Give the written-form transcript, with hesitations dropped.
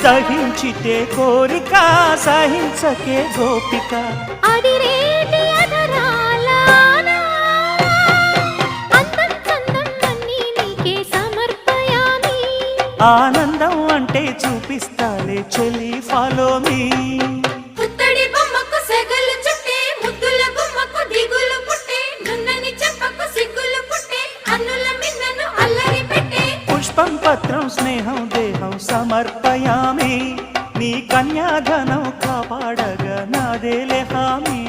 సహించితే కోరిక సహించకే గోపిక అడిరేటి అధరాల అందం చందం అన్నీ నీకే సమర్పయామి ఆనందం అంటే చూపిస్తాలే చెలి ఫాలో మీ పుత్తడి బొమ్మకు సెగలు చుట్టే ముద్దుల బొమ్మకు దిగులు పుట్టే నున్నని చెప్పకు సిగ్గులు పుట్టే అన్నుల మిన్నను అల్లరి పెట్టే పుష్పం పత్రం స్నేహం దేహం సమర్పయామి నీ కన్యాధనం కాపాడగా నాదేలే హామీ